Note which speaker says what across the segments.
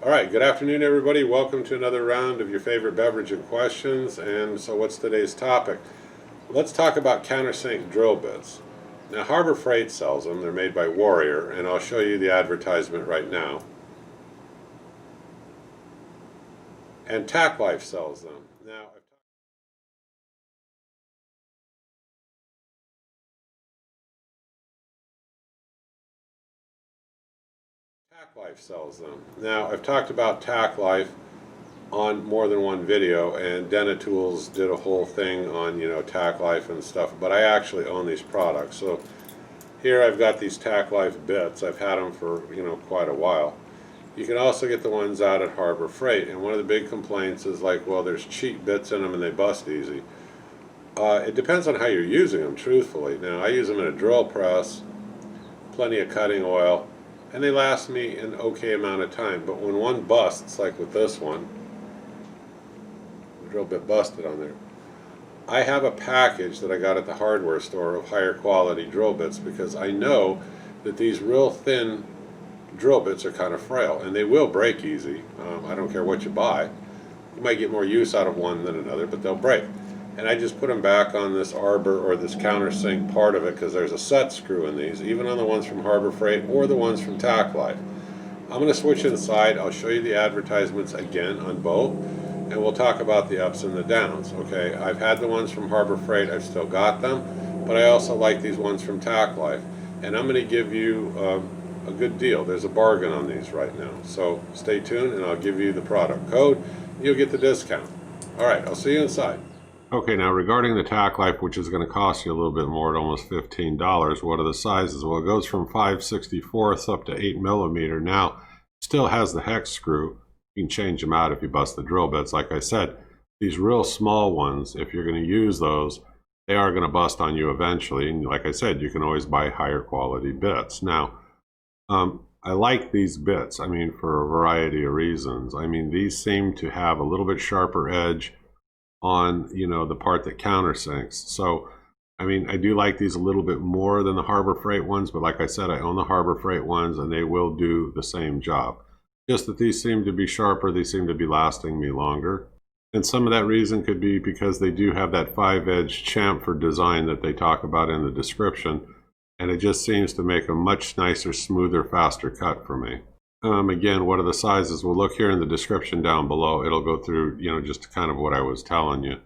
Speaker 1: All right, good afternoon, everybody. Welcome to another round of your favorite beverage and questions. And so what's today's topic? Let's talk about countersink drill bits. Now, Harbor Freight sells them. They're made by Warrior, and I'll show you the advertisement right now. And TACKLIFE sells them. Now, TACKLIFE sells them. Now, I've talked about TACKLIFE on more than one video, and Denatools did a whole thing on, TACKLIFE and stuff, but I actually own these products. So here I've got these TACKLIFE bits. I've had them for, quite a while. You can also get the ones out at Harbor Freight, and one of the big complaints is like, well, there's cheap bits in them and they bust easy. It depends on how you're using them, truthfully. Now, I use them in a drill press, plenty of cutting oil, and they last me an okay amount of time. But when one busts, like with this one, the drill bit busted on there. I have a package that I got at the hardware store of higher quality drill bits because I know that these real thin drill bits are kind of frail and they will break easy. I don't care what you buy. You might get more use out of one than another, but they'll break. And I just put them back on this arbor or this countersink part of it because there's a set screw in these, even on the ones from Harbor Freight or the ones from TACKLIFE. I'm going to switch inside. I'll show you the advertisements again on both, and we'll talk about the ups and the downs. Okay, I've had the ones from Harbor Freight. I've still got them, but I also like these ones from TACKLIFE, and I'm going to give you a good deal. There's a bargain on these right now, so stay tuned and I'll give you the product code. You'll get the discount. All right, I'll see you inside. Okay, now regarding the TACKLIFE, which is going to cost you a little bit more at almost $15, what are the sizes? Well, it goes from 5/64 up to 8 millimeter. Now, still has the hex screw. You can change them out if you bust the drill bits. Like I said, these real small ones, if you're going to use those, they are going to bust on you eventually. And like I said, you can always buy higher quality bits. Now, I like these bits, I mean, for a variety of reasons. I mean, these seem to have a little bit sharper edge on, the part that countersinks. So, I mean, I do like these a little bit more than the Harbor Freight ones, but like I said, I own the Harbor Freight ones and they will do the same job. Just that these seem to be sharper, they seem to be lasting me longer. And some of that reason could be because they do have that 5-edge chamfer design that they talk about in the description, and it just seems to make a much nicer, smoother, faster cut for me. Again, what are the sizes? Well, look here in the description down below. It'll go through, just kind of what I was telling you.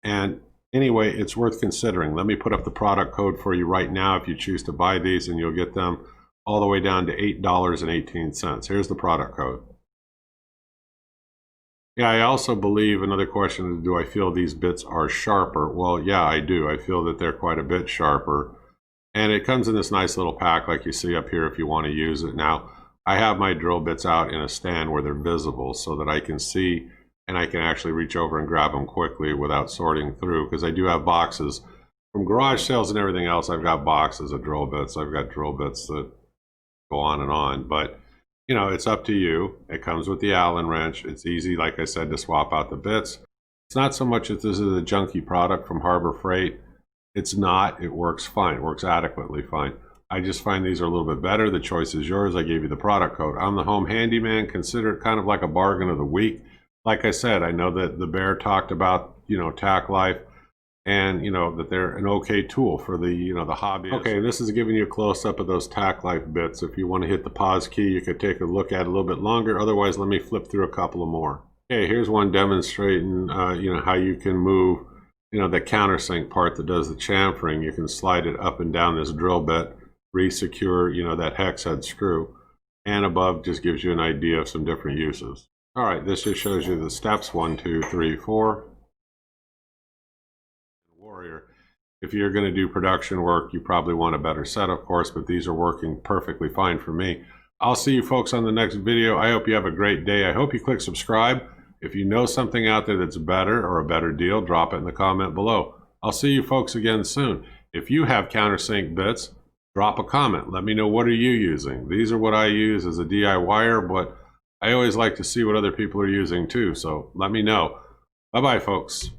Speaker 1: And anyway, it's worth considering. Let me put up the product code for you right now if you choose to buy these, and you'll get them all the way down to $8.18. Here's the product code. Yeah, I also believe another question is, do I feel these bits are sharper? Well, yeah, I do. I feel that they're quite a bit sharper. And it comes in this nice little pack like you see up here if you want to use it. Now, I have my drill bits out in a stand where they're visible so that I can see and I can actually reach over and grab them quickly without sorting through, because I do have boxes from garage sales and everything else. I've got boxes of drill bits. I've got drill bits that go on and on, but it's up to you. It comes with the Allen wrench. It's easy, like I said, to swap out the bits. It's not so much that this is a junky product from Harbor Freight. It's not. It works fine. It works adequately fine. I just find these are a little bit better. The choice is yours. I gave you the product code. I'm the home handyman. Consider it kind of like a bargain of the week. Like I said, I know that the Bear talked about, TACKLIFE, and that they're an okay tool for the the hobby. Okay, this is giving you a close-up of those TACKLIFE bits. If you want to hit the pause key, you could take a look at it a little bit longer. Otherwise, let me flip through a couple of more. Okay, here's one demonstrating how you can move the countersink part that does the chamfering. You can slide it up and down this drill bit, re-secure that hex head screw, and above just gives you an idea of some different uses. All right, this just shows you the steps: 1, 2, 3, 4. Warrior. If you're going to do production work, you probably want a better set, of course, but these are working perfectly fine for me. I'll see you folks on the next video. I hope you have a great day. I hope you click subscribe. If you know something out there that's better or a better deal, drop it in the comment below. I'll see you folks again soon. If you have countersink bits, drop a comment. Let me know, what are you using? These are what I use as a DIYer, but I always like to see what other people are using too, so let me know. Bye-bye, folks.